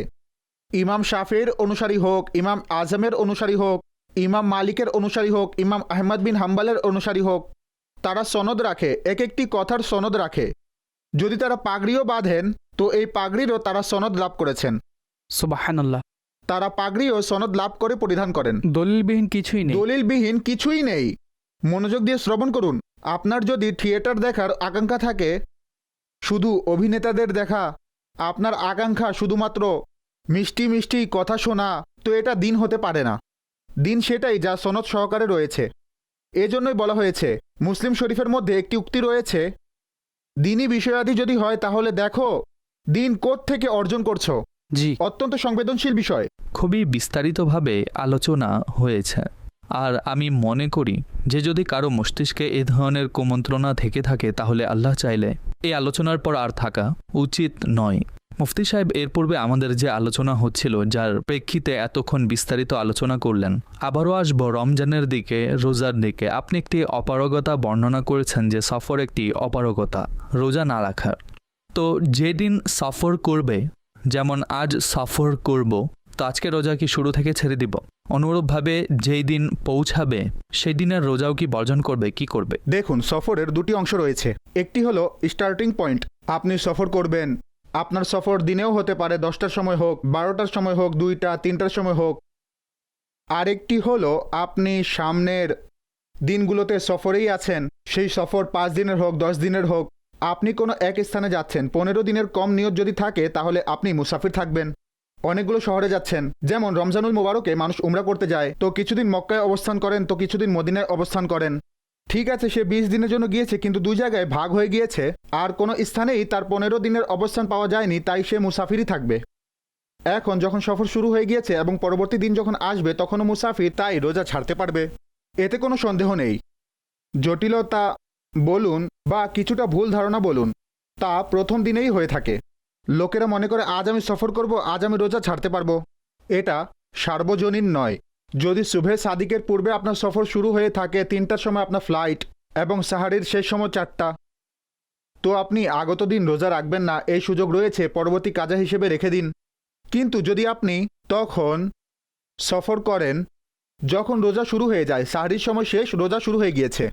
ইমাম শাফির অনুসারী হোক, ইমাম আজমের অনুসারী হোক, ইমাম মালিকের অনুসারী হোক, ইমাম আহমদ বিন হাম্বালের অনুসারী হোক, তারা সনদ রাখে, এক একটি কথার সনদ রাখে। যদি তারা পাগড়িও বাঁধেন তো এই পাগড়িরও তারা সনদ লাভ করেছেন। সুবহানাল্লাহ। তারা পাগড়িও সনদ লাভ করে পরিধান করেন। দলিলবিহীন কিছুই নেই। দলিলবিহীন কিছুই নেই। মনোযোগ দিয়ে শ্রবণ করুন। আপনার যদি থিয়েটার দেখার আকাঙ্ক্ষা থাকে, শুধু অভিনেতাদের দেখা, আপনার আকাঙ্ক্ষা শুধুমাত্র মিষ্টি মিষ্টি কথা শোনা, তো এটা দিন হতে পারে না। দিন সেটাই যা সনদ সহকারে রয়েছে। এজন্যই বলা হয়েছে, মুসলিম শরীফের মধ্যে একটি উক্তি রয়েছে, দিনই বিষয়াদি যদি হয় তাহলে দেখো দিন কোত্থেকে অর্জন করছো। জি, অত্যন্ত সংবেদনশীল বিষয়। খুবই বিস্তারিতভাবে আলোচনা হয়েছে। আর আমি মনে করি যে যদি কারো মস্তিষ্কে এ ধরনের কুমন্ত্রণা থেকে থাকে তাহলে আল্লাহ চাইলে এই আলোচনার পর আর থাকা উচিত নয়। মুফতি সাহেব এর পূর্বে আমাদের যে আলোচনা হচ্ছিল, যার প্রেক্ষিতে এতক্ষণ বিস্তারিত আলোচনা করলেন, আবারও আসবো রমজানের দিকে, রোজার দিকে। আপনি একটি অপারগতা বর্ণনা করেছেন যে সফর একটি অপারগতা, রোজা না রাখার। তো যেদিন সফর করবে, যেমন আজ সফর করব, তো আজকে রোজা কি শুরু থেকে ছেড়ে দিব? অনুরূপভাবে যেই দিন পৌঁছাবে সেই দিনের রোজাও কি বর্জন করবে, কি করবে? দেখুন, সফরের দুটি অংশ রয়েছে। একটি হলো স্টার্টিং পয়েন্ট, আপনি সফর করবেন। আপনার সফর দিনেও হতে পারে, 10টার সময় হোক, 12টার সময় হোক, 2টা 3টার সময় হোক। আরেকটি হলো আপনি সামনের দিনগুলোতে সফরেই আছেন, সেই সফর 5 দিনের হোক, 10 দিনের হোক, আপনি কোনো এক স্থানে যাচ্ছেন, 15 দিনের কম নিয়ত যদি থাকে তাহলে আপনি মুসাফির থাকবেন। অনেকগুলো শহরে যাচ্ছেন, যেমন রমজানুল মুবারকে মানুষ উমরা করতে যায়, তো কিছুদিন মক্কায় অবস্থান করেন, তো কিছুদিন মদিনায় অবস্থান করেন। ঠিক আছে, সে 20 দিনের জন্য গিয়েছে, কিন্তু 2 জায়গায় ভাগ হয়ে গিয়েছে, আর কোনো স্থানেই তার 15 দিনের অবস্থান পাওয়া যায়নি, তাই সে মুসাফিরই থাকবে। এখন যখন সফর শুরু হয়ে গিয়েছে এবং পরবর্তী দিন যখন আসবে তখনও মুসাফির, তাই রোজা ছাড়তে পারবে, এতে কোনো সন্দেহ নেই। জটিলতা বলুন বা কিছুটা ভুল ধারণা বলুন, তা প্রথম দিনেই হয়ে থাকে। লোকেরা মনে করে আজ আমি সফর করব, আজ আমি রোজা ছাড়তে পারবো। এটা সার্বজনীন নয়। যদি সুবহে সাদিকের পূর্বে আপনার সফর শুরু হয়ে থাকে, 3টার সময় আপনার ফ্লাইট এবং সাহারির শেষ সময় 4টা, তো আপনি আগত দিন রোজা রাখবেন না, এই সুযোগ রয়েছে, পরবর্তী কাজা হিসেবে রেখে দিন। কিন্তু যদি আপনি তখন সফর করেন যখন রোজা শুরু হয়ে যায়, সাহারির সময় শেষ, রোজা শুরু হয়ে গিয়েছে,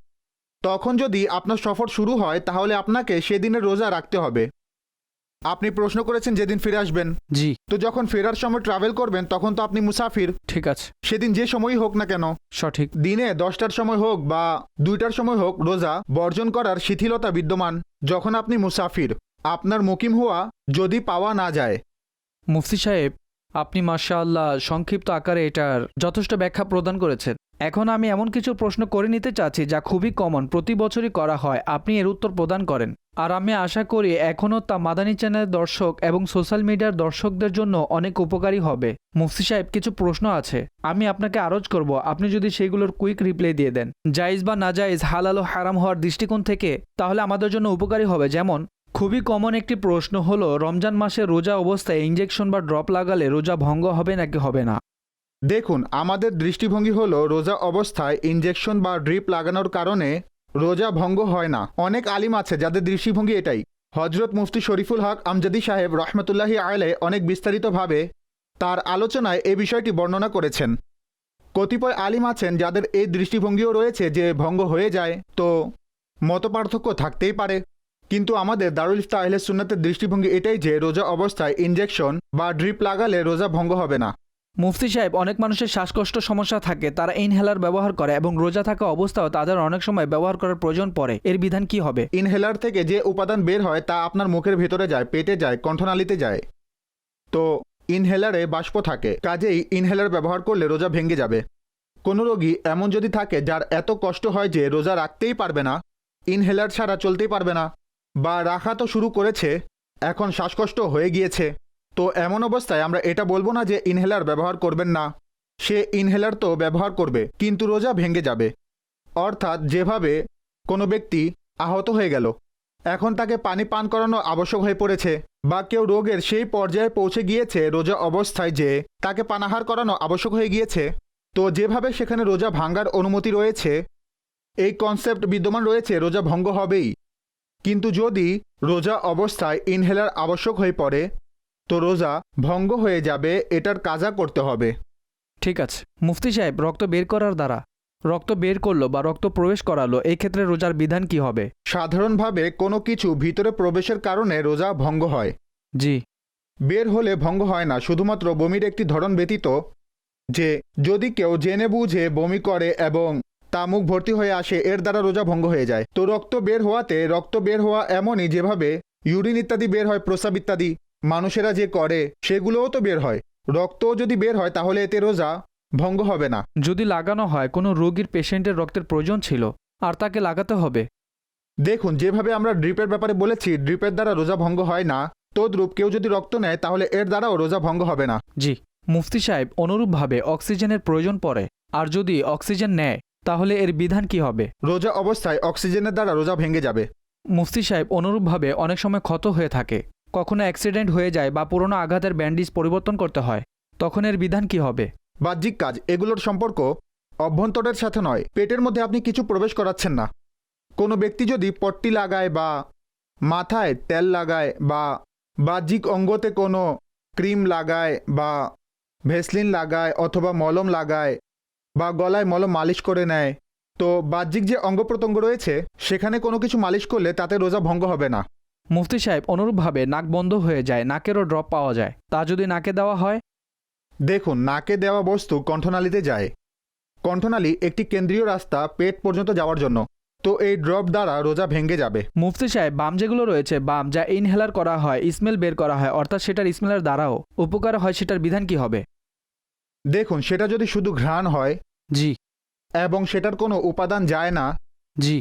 তখন যদি আপনার সফর শুরু হয় তাহলে আপনাকে সেদিনের রোজা রাখতে হবে। আপনি প্রশ্ন করেছেন যেদিন ফিরে আসবেন, জি, তো যখন ফেরার সময় ট্রাভেল করবেন তখন তো আপনি মুসাফির। ঠিক আছে, সেদিন যে সময়ই হোক না কেন, সঠিক। দিনে 10টার সময় হোক বা 2টার সময় হোক, রোজা বর্জন করার শিথিলতা বিদ্যমান যখন আপনি মুসাফির, আপনার মুকিম হওয়া যদি পাওয়া না যায়। মুফতি সাহেব, আপনি মাশাআল্লাহ সংক্ষিপ্ত আকারে এটার যথেষ্ট ব্যাখ্যা প্রদান করেছেন। এখন আমি এমন কিছু প্রশ্ন করে নিতে চাচ্ছি যা খুবই কমন, প্রতি বছরই করা হয়, আপনি এর উত্তর প্রদান করেন। আর আমি আশা করি এখনও তা মাদানী চ্যানেলের দর্শক এবং সোশ্যাল মিডিয়ার দর্শকদের জন্য অনেক উপকারী হবে। মুফতি সাহেব, কিছু প্রশ্ন আছে, আমি আপনাকে আরজ করব, আপনি যদি সেগুলোর কুইক রিপ্লাই দিয়ে দেন, জায়েজ বা নাজায়েজ, হালাল ও হারাম হওয়ার দৃষ্টিকোণ থেকে, তাহলে আমাদের জন্য উপকারী হবে। যেমন খুবই কমন একটি প্রশ্ন হলো, রমজান মাসে রোজা অবস্থায় ইঞ্জেকশন বা ড্রপ লাগালে রোজা ভঙ্গ হবে নাকি হবে না? দেখুন, আমাদের দৃষ্টিভঙ্গি হলো রোজা অবস্থায় ইনজেকশন বা ড্রিপ লাগানোর কারণে রোজা ভঙ্গ হয় না। অনেক আলিম আছে যাদের দৃষ্টিভঙ্গি এটাই। হজরত মুফতি শরীফুল হক আমজাদি সাহেব রহমতুল্লাহি আলাইহি অনেক বিস্তারিতভাবে তার আলোচনায় এই বিষয়টি বর্ণনা করেছেন। কতিপয় আলিম আছেন যাদের এই দৃষ্টিভঙ্গিও রয়েছে যে ভঙ্গ হয়ে যায়, তো মতপার্থক্য থাকতেই পারে। কিন্তু আমাদের দারুল ইফতা আহলে সুন্নাতের দৃষ্টিভঙ্গি এটাই যে রোজা অবস্থায় ইনজেকশন বা ড্রিপ লাগালে রোজা ভঙ্গ হবে না। মুফতি সাহেব, অনেক মানুষের শ্বাসকষ্ট সমস্যা থাকে, তারা ইনহেলার ব্যবহার করে এবং রোজা থাকা অবস্থাও তাদের অনেক সময় ব্যবহার করার প্রয়োজন পড়ে, এর বিধান কি হবে? ইনহেলার থেকে যে উপাদান বের হয় তা আপনার মুখের ভেতরে যায়, পেটে যায়, কণ্ঠনালীতে যায়। তো ইনহেলারে বাষ্প থাকে, কাজেই ইনহেলার ব্যবহার করলে রোজা ভেঙে যাবে। কোনো রোগী এমন যদি থাকে যার এত কষ্ট হয় যে রোজা রাখতেই পারবে না, ইনহেলার ছাড়া চলতেই পারবে না, বা রাখা তো শুরু করেছে, এখন শ্বাসকষ্ট হয়ে গিয়েছে, তো এমন অবস্থায় আমরা এটা বলবো না যে ইনহেলার ব্যবহার করবেন না। সে ইনহেলার তো ব্যবহার করবে, কিন্তু রোজা ভেঙে যাবে। অর্থাৎ যেভাবে কোনো ব্যক্তি আহত হয়ে গেল, এখন তাকে পানি পান করানো আবশ্যক হয়ে পড়েছে, বা কেউ রোগের সেই পর্যায়ে পৌঁছে গিয়েছে রোজা অবস্থায় যে তাকে পানাহার করানো আবশ্যক হয়ে গিয়েছে, তো যেভাবে সেখানে রোজা ভাঙ্গার অনুমতি রয়েছে, এই কনসেপ্ট বিদ্যমান রয়েছে, রোজা ভঙ্গ হবেই। কিন্তু যদি রোজা অবস্থায় ইনহেলার আবশ্যক হয়ে পড়ে তো রোজা ভঙ্গ হয়ে যাবে, এটার কাজা করতে হবে। ঠিক আছে মুফতি সাহেব, রক্ত বের করার দ্বারা রক্ত বের করলো বা রক্ত প্রবেশ করালো, এই ক্ষেত্রে রোজার বিধান কি হবে? সাধারণভাবে কোনো কিছু ভিতরে প্রবেশের কারণে রোজা ভঙ্গ হয়। জি। বের হলে ভঙ্গ হয় না, শুধুমাত্র বমির একটি ধরন ব্যতীত, যে যদি কেউ জেনে বুঝে বমি করে এবং তা মুখ ভর্তি হয়ে আসে, এর দ্বারা রোজা ভঙ্গ হয়ে যায়। তো রক্ত বের হওয়াতে, রক্ত বের হওয়া এমনই যেভাবে ইউরিন ইত্যাদি বের হয়, প্রস্রাব ইত্যাদি মানুষেরা যে করে সেগুলোও তো বের হয়, রক্তও যদি বের হয় তাহলে এতে রোজা ভঙ্গ হবে না। যদি লাগানো হয়, কোনো রোগীর পেশেন্টের রক্তের প্রয়োজন ছিল আর তাকে লাগাতে হবে। দেখুন, যেভাবে আমরা ড্রিপের ব্যাপারে বলেছি ড্রিপের দ্বারা রোজা ভঙ্গ হয় না, তদ্রূপ কেউ যদি রক্ত নেয় তাহলে এর দ্বারাও রোজা ভঙ্গ হবে না। জি। মুফতি সাহেব, অনুরূপভাবে অক্সিজেনের প্রয়োজন পড়ে, আর যদি অক্সিজেন নেয় তাহলে এর বিধান কি হবে? রোজা অবস্থায় অক্সিজেনের দ্বারা রোজা ভেঙে যাবে। মুফতি সাহেব, অনুরূপভাবে অনেক সময় ক্ষত হয়ে থাকে, কখনো অ্যাক্সিডেন্ট হয়ে যায় বা পুরনো আঘাতের ব্যান্ডেজ পরিবর্তন করতে হয়, তখন এর বিধান কি হবে? বাহ্যিক কাজ, এগুলোর সম্পর্ক অভ্যন্তরের সাথে নয়। পেটের মধ্যে আপনি কিছু প্রবেশ করাচ্ছেন না। কোনো ব্যক্তি যদি পট্টি লাগায় বা মাথায় তেল লাগায় বা বাহ্যিক অঙ্গতে কোনো ক্রিম লাগায় বা ভেসলিন লাগায় অথবা মলম লাগায় বা গলায় মলম মালিশ করে নেয়, তো বাহ্যিক যে অঙ্গ প্রত্যঙ্গ রয়েছে সেখানে কোনো কিছু মালিশ করলে তাতে রোজা ভঙ্গ হবে না। মুফতি সাহেব, অনুরূপভাবে নাক বন্ধ হয়ে যায়, নাকেরও ড্রপ পাওয়া যায়, তা যদি নাকে দেওয়া হয়? দেখুন, নাকে দেওয়া বস্তু কণ্ঠনালীতে যায়। কণ্ঠনালী একটি কেন্দ্রীয় রাস্তা পেট পর্যন্ত যাওয়ার জন্য, তো এই ড্রপ দ্বারা রোজা ভেঙে যাবে। মুফতি সাহেব, বাম যেগুলো রয়েছে, বাম যা ইনহেলার করা হয়, স্মেল বের করা হয়, অর্থাৎ সেটার স্মেলের দ্বারাও উপকার হয়, সেটার বিধান কি হবে? দেখুন, সেটা যদি শুধু ঘ্রাণ হয় জি। এবং সেটার কোনো উপাদান যায় না, জি।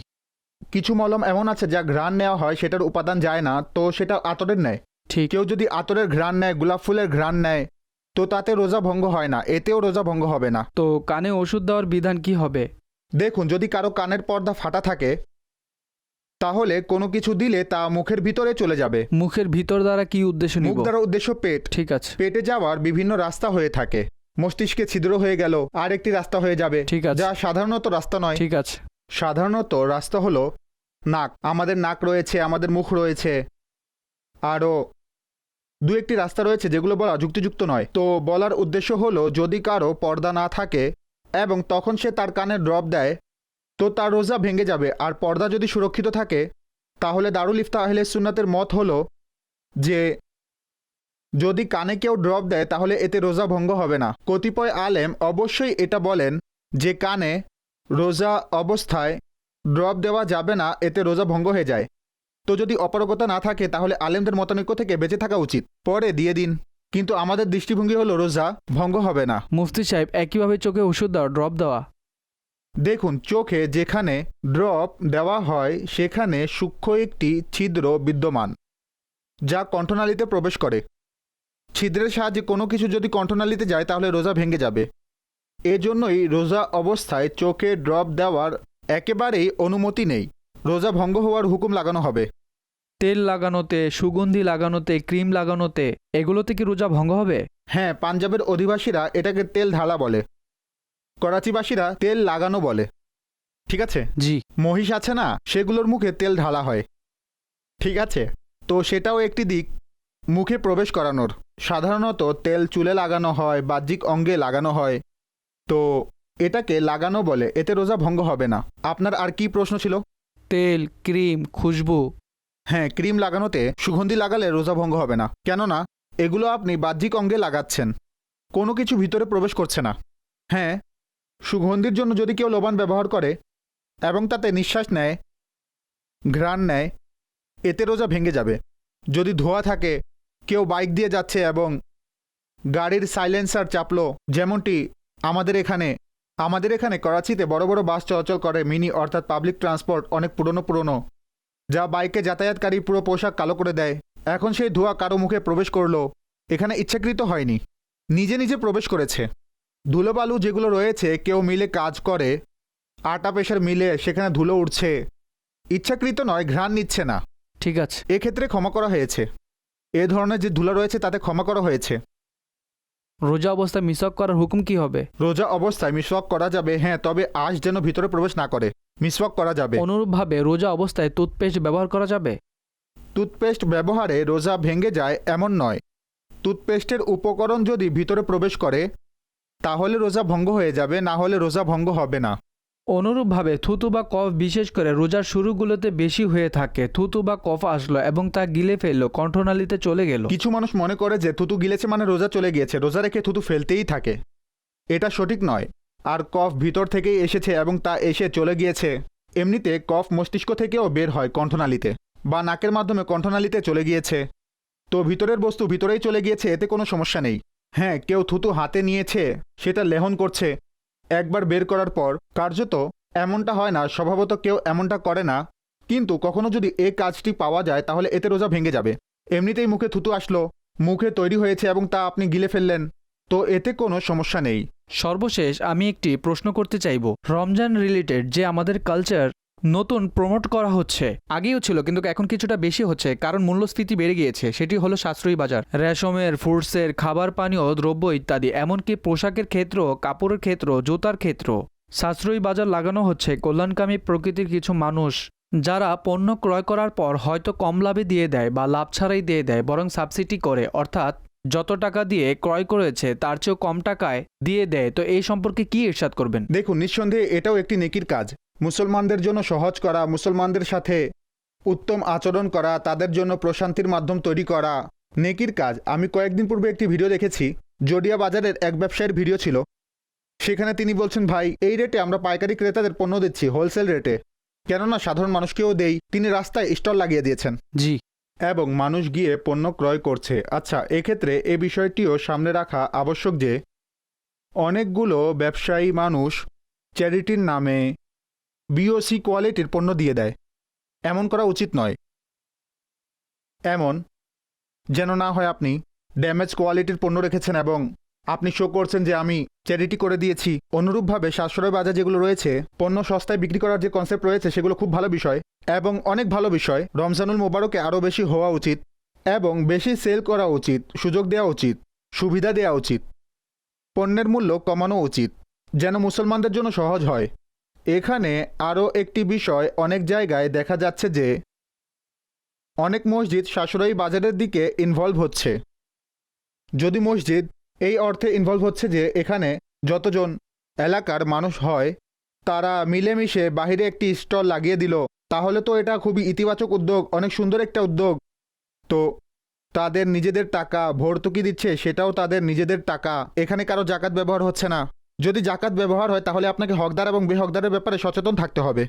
কিছু মলম এমন আছে যা ঘ্রাণ নেওয়া হয় সেটার উপাদান যায় না, তো সেটা আতরের নেয়। ঠিক। কেউ যদি আতরের ঘ্রাণ নেয়, গোলাপ ফুলের ঘ্রাণ নেয়, তো তাতে রোজা ভঙ্গ হয় না, এতেও রোজা ভঙ্গ হবে না। তো কানে ওষুধ দেওয়ার বিধান কি হবে? দেখুন, যদি কারো কানের পর্দা ফাটা থাকে তাহলে কোনো কিছু দিলে তা মুখের ভিতরে চলে যাবে। মুখের ভিতর দ্বারা কি উদ্দেশ্য মুখ নিব? দ্বারা উদ্দেশ্য পেট। ঠিক আছে। পেটে যাওয়ার বিভিন্ন রাস্তা হয়ে থাকে। মস্তিষ্কে ছিদ্র হয়ে গেল, আর একটি রাস্তা হয়ে যাবে, ঠিক আছে। যা সাধারণত রাস্তা নয়। ঠিক আছে। সাধারণত রাস্তা হলো নাক। আমাদের নাক রয়েছে, আমাদের মুখ রয়েছে, আরও দু একটি রাস্তা রয়েছে যেগুলো বলা যুক্তিযুক্ত নয়। তো বলার উদ্দেশ্য হলো, যদি কারো পর্দা না থাকে এবং তখন সে তার কানে ড্রপ দেয় তো তার রোজা ভেঙে যাবে। আর পর্দা যদি সুরক্ষিত থাকে তাহলে দারুল ইফতা আহলে সুন্নাতের মত হলো যে যদি কানে কেউ ড্রপ দেয় তাহলে এতে রোজা ভঙ্গ হবে না। কতিপয় আলেম অবশ্যই এটা বলেন যে কানে রোজা অবস্থায় ড্রপ দেওয়া যাবে না, এতে রোজা ভঙ্গ হয়ে যায়। তো যদি অপারগতা না থাকে তাহলে আলেমদের মতানৈক্য থেকে বেঁচে থাকা উচিত, পরে দিয়ে দিন। কিন্তু আমাদের দৃষ্টিভঙ্গি হলো রোজা ভঙ্গ হবে না। মুফতি সাহেব, একইভাবে চোখে ওষুধ দেওয়া, ড্রপ দেওয়া? দেখুন, চোখে যেখানে ড্রপ দেওয়া হয় সেখানে সূক্ষ্ম একটি ছিদ্র বিদ্যমান যা কণ্ঠনালীতে প্রবেশ করে। ছিদ্রের সাহায্যে কোনো কিছু যদি কণ্ঠনালীতে যায় তাহলে রোজা ভেঙে যাবে। এজন্যই রোজা অবস্থায় চোখে ড্রপ দেওয়ার একেবারেই অনুমতি নেই। রোজা ভঙ্গ হওয়ার হুকুম লাগানো হবে। তেল লাগানোতে, সুগন্ধি লাগানোতে, ক্রিম লাগানোতে, এগুলোতে কি রোজা ভঙ্গ হবে? হ্যাঁ, পাঞ্জাবের অধিবাসীরা এটাকে তেল ঢালা বলে, করাচিবাসীরা তেল লাগানো বলে। ঠিক আছে, জি। মহিষ আছে না, সেগুলোর মুখে তেল ঢালা হয়। ঠিক আছে, তো সেটাও একটি দিক মুখে প্রবেশ করানোর। সাধারণত তেল চুলে লাগানো হয়, বাহ্যিক অঙ্গে লাগানো হয়, তো এটাকে লাগানো বলে, এতে রোজা ভঙ্গ হবে না। আপনার আর কি প্রশ্ন ছিল? তেল, ক্রিম, খুশবু। হ্যাঁ, ক্রিম লাগানোতে সুগন্ধি লাগালে রোজা ভঙ্গ হবে না, কেননা এগুলো আপনি বাহ্যিক অঙ্গে লাগাচ্ছেন, কোনো কিছু ভিতরে প্রবেশ করছে না। হ্যাঁ, সুগন্ধির জন্য যদি কেউ লোবান ব্যবহার করে এবং তাতে নিঃশ্বাস নেয়, ঘ্রাণ নেয়, এতে রোজা ভেঙে যাবে। যদি ধোঁয়া থাকে, কেউ বাইক দিয়ে যাচ্ছে এবং গাড়ির সাইলেন্সার চাপলো, যেমনটি আমাদের এখানে করাচিতে বড় বড় বাস চলাচল করে, মিনি অর্থাৎ পাবলিক ট্রান্সপোর্ট, অনেক পুরনো, যা বাইকে যাতায়াতকারী পুরো পোশাক কালো করে দেয়। এখন সেই ধোঁয়া কারো মুখে প্রবেশ করলো, এখানে ইচ্ছাকৃত হয়নি, নিজে নিজে প্রবেশ করেছে। ধুলোবালু যেগুলো রয়েছে, কেউ মিলে কাজ করে, আটা পেশার মিলে সেখানে ধুলো উঠছে, ইচ্ছাকৃত নয়, ঘ্রাণ নিচ্ছে না, ঠিক আছে। এক্ষেত্রে ক্ষমা করা হয়েছে। এ ধরনের যে ধুলো রয়েছে তাতে ক্ষমা করা হয়েছে। রোজা অবস্থায় মিসওয়াক করার হুকুম কি হবে? রোজা অবস্থায় মিসওয়াক করা যাবে, হ্যাঁ, তবে আঁশ যেন ভিতরে প্রবেশ না করে। মিসওয়াক করা যাবে। অনুরূপভাবে রোজা অবস্থায় টুথপেস্ট ব্যবহার করা যাবে? টুথপেস্ট ব্যবহারে রোজা ভেঙে যায় এমন নয়। টুথপেস্টের উপকরণ যদি ভিতরে প্রবেশ করে তাহলে রোজা ভঙ্গ হয়ে যাবে, না হলে রোজা ভঙ্গ হবে না। অনুরূপভাবে থুতু বা কফ বিশেষ করে রোজার শুরুগুলোতে বেশি হয়ে থাকে। থুতু বা কফ আসলো এবং তা গিলে ফেললো, কণ্ঠনালীতে চলে গেল। কিছু মানুষ মনে করে যে থুতু গিলেছে মানে রোজা চলে গিয়েছে, রোজা রেখে থুতু ফেলতেই থাকে। এটা সঠিক নয়। আর কফ ভিতর থেকেই এসেছে এবং তা এসে চলে গিয়েছে। এমনিতে কফ মস্তিষ্ক থেকেও বের হয় কণ্ঠনালীতে, বা নাকের মাধ্যমে কণ্ঠনালীতে চলে গিয়েছে, তো ভিতরের বস্তু ভিতরেই চলে গিয়েছে, এতে কোনো সমস্যা নেই। হ্যাঁ, কেউ থুতু হাতে নিয়েছে, সেটা লেহন করছে, একবার বের করার পর কার্যত এমনটা হয় না, স্বভাবত কেউ এমনটা করে না, কিন্তু কখনো যদি এই কাজটি পাওয়া যায় তাহলে এতে রোজা ভেঙে যাবে। এমনিতেই মুখে থুতু আসলো, মুখে তৈরি হয়েছে এবং তা আপনি গিলে ফেললেন, তো এতে কোনো সমস্যা নেই। সর্বশেষ আমি একটি প্রশ্ন করতে চাইব, রমজান রিলেটেড যে আমাদের কালচার নতুন প্রমোট করা হচ্ছে, আগেও ছিল কিন্তু এখন কিছুটা বেশি হচ্ছে কারণ মূল্যস্ফীতি বেড়ে গিয়েছে, সেটি হলো সাশ্রয়ী বাজার। রেশমের, ফ্রুটসের, খাবার পানীয় দ্রব্য ইত্যাদি, এমনকি পোশাকের ক্ষেত্র, কাপড়ের ক্ষেত্র, জুতার ক্ষেত্র সাশ্রয়ী বাজার লাগানো হচ্ছে। কল্যাণকামী প্রকৃতির কিছু মানুষ যারা পণ্য ক্রয় করার পর হয়তো কম লাভে দিয়ে দেয় বা লাভ ছাড়াই দিয়ে দেয়, বরং সাবসিডি করে, অর্থাৎ যত টাকা দিয়ে ক্রয় করেছে তার চেয়েও কম টাকায় দিয়ে দেয়। তো এই সম্পর্কে কি ইরশাদ করবেন? দেখুন, নিঃসন্দেহে এটাও একটি নেকির কাজ। মুসলমানদের জন্য সহজ করা, মুসলমানদের সাথে উত্তম আচরণ করা, তাদের জন্য প্রশান্তির মাধ্যম তৈরি করা নেকির কাজ। আমি কয়েকদিন পূর্বে একটি ভিডিও দেখেছি, জডিয়া বাজারের এক ব্যবসায়ীর ভিডিও ছিল। সেখানে তিনি বলছেন, ভাই, এই রেটে আমরা পাইকারি ক্রেতাদের পণ্য দিচ্ছি, হোলসেল রেটে, কেননা সাধারণ মানুষকেও দেই। তিনি রাস্তায় স্টল লাগিয়ে দিয়েছেন, জি, এবং মানুষ গিয়ে পণ্য ক্রয় করছে। আচ্ছা, এক্ষেত্রে এ বিষয়টিও সামনে রাখা আবশ্যক যে অনেকগুলো ব্যবসায়ী মানুষ চ্যারিটির নামে বিওসি কোয়ালিটির পণ্য দিয়ে দেয়। এমন করা উচিত নয়। এমন যেন না হয় আপনি ড্যামেজ কোয়ালিটির পণ্য রেখেছেন এবং আপনি শো করছেন যে আমি চ্যারিটি করে দিয়েছি। অনুরূপভাবে সাশ্রয় বাজার যেগুলো রয়েছে, পণ্য সস্তায় বিক্রি করার যে কনসেপ্ট রয়েছে, সেগুলো খুব ভালো বিষয় এবং অনেক ভালো বিষয়। রমজানুল মোবারকে আরও বেশি হওয়া উচিত এবং বেশি সেল করা উচিত, সুযোগ দেওয়া উচিত, সুবিধা দেওয়া উচিত, পণ্যের মূল্য কমানো উচিত, যেন মুসলমানদের জন্য সহজ হয়। এখানে আরও একটি বিষয়, অনেক জায়গায় দেখা যাচ্ছে যে অনেক মসজিদ সাশ্রয়ী বাজারের দিকে ইনভলভ হচ্ছে। যদি মসজিদ এই অর্থে ইনভলভ হচ্ছে যে এখানে যতজন এলাকার মানুষ হয় তারা মিলেমিশে বাহিরে একটি স্টল লাগিয়ে দিল, তাহলে তো এটা খুবই ইতিবাচক উদ্যোগ, অনেক সুন্দর একটা উদ্যোগ। তো তাদের নিজেদের টাকা ভর্তুকি দিচ্ছে, সেটাও তাদের নিজেদের টাকা, এখানে কারো জাকাত ব্যবহার হচ্ছে না। যদি জাকাত ব্যবহার হয় তাহলে আপনাকে হকদার এবং বেহকদারের ব্যাপারে সচেতন থাকতে হবে।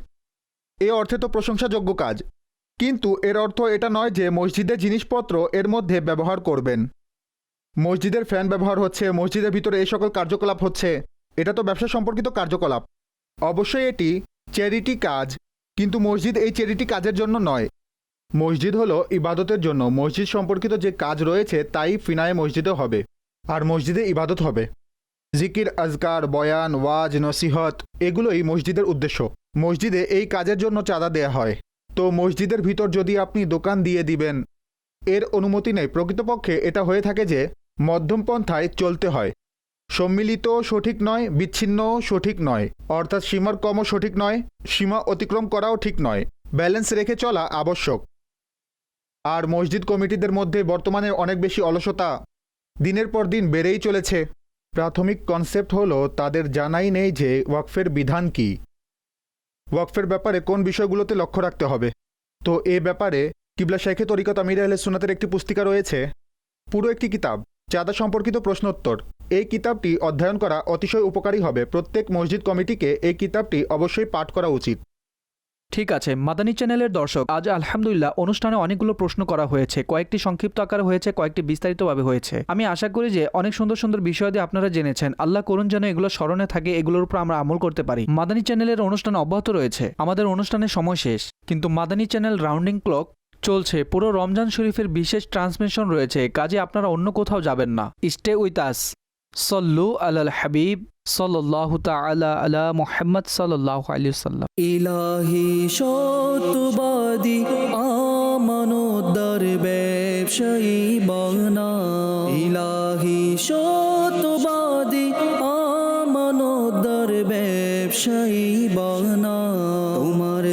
এ অর্থে তো প্রশংসাযোগ্য কাজ, কিন্তু এর অর্থ এটা নয় যে মসজিদের জিনিসপত্র এর মধ্যে ব্যবহার করবেন। মসজিদের ফ্যান ব্যবহার হচ্ছে, মসজিদের ভিতরে এই সকল কার্যকলাপ হচ্ছে, এটা তো ব্যবসা সম্পর্কিত কার্যকলাপ। অবশ্যই এটি চ্যারিটি কাজ, কিন্তু মসজিদ এই চ্যারিটি কাজের জন্য নয়। মসজিদ হলো ইবাদতের জন্য। মসজিদ সম্পর্কিত যে কাজ রয়েছে তাই ফিনায়ে মসজিদে হবে, আর মসজিদে ইবাদত হবে। জিকির, আজকার, বয়ান, ওয়াজ, নসিহত, এগুলোই মসজিদের উদ্দেশ্য। মসজিদে এই কাজের জন্য চাঁদা দেয়া হয়। তো মসজিদের ভিতর যদি আপনি দোকান দিয়ে দিবেন, এর অনুমতি নেই। প্রকৃতপক্ষে এটা হয়ে থাকে যে মধ্যম পন্থায় চলতে হয়। সম্মিলিত সঠিক নয়, বিচ্ছিন্ন সঠিক নয়, অর্থাৎ সীমার কমও সঠিক নয়, সীমা অতিক্রম করাও ঠিক নয়। ব্যালেন্স রেখে চলা আবশ্যক। আর মসজিদ কমিটিদের মধ্যে বর্তমানে অনেক বেশি অলসতা দিনের পর দিন বেড়েই চলেছে। প্রাথমিক কনসেপ্ট হলো তাদের জানাই নেই যে ওয়াকফের বিধান কি, ওয়াকফের ব্যাপারে কোন বিষয়গুলোতে লক্ষ্য রাখতে হবে। তো এ ব্যাপারে কিবলা শাইখে তরিকত আমির আহলে সুন্নাতের একটি পুস্তিকা রয়েছে, পুরো একটি কিতাব, চাঁদা সম্পর্কিত প্রশ্নোত্তর। এই কিতাবটি অধ্যয়ন করা অতিশয় উপকারী হবে। প্রত্যেক মসজিদ কমিটিকে এই কিতাবটি অবশ্যই পাঠ করা উচিত। ঠিক আছে মাদানী চ্যানেলের দর্শক, আজ আলহামদুলিল্লাহ অনুষ্ঠানে অনেকগুলো প্রশ্ন করা হয়েছে, কয়েকটি সংক্ষিপ্ত আকারে হয়েছে, কয়েকটি বিস্তারিতভাবে হয়েছে। আমি আশা করি যে অনেক সুন্দর সুন্দর বিষয় দিয়ে আপনারা জেনেছেন। আল্লাহ করুন যেন এগুলো স্মরণে থাকে, এগুলোর উপর আমরা আমল করতে পারি। মাদানী চ্যানেলের অনুষ্ঠান অব্যাহত রয়েছে, আমাদের অনুষ্ঠানের সময় শেষ, কিন্তু মাদানী চ্যানেল রাউন্ডিং ক্লক চলছে। পুরো রমজান শরীফের বিশেষ ট্রান্সমিশন রয়েছে, কাজে আপনারা অন্য কোথাও যাবেন না। Stay with us. সল্লু আলাল হাবিব সাল্লাল্লাহু তাআলা আলা মুহাম্মদ সাল্লাল্লাহু আলাইহি ওয়াসাল্লাম। ইলাহি সত্যবাদী আমানতদার ব্যবসায়ী বানা। ইলাহি সত্যবাদী আমানতদার ব্যবসায়ী বানা। তোমার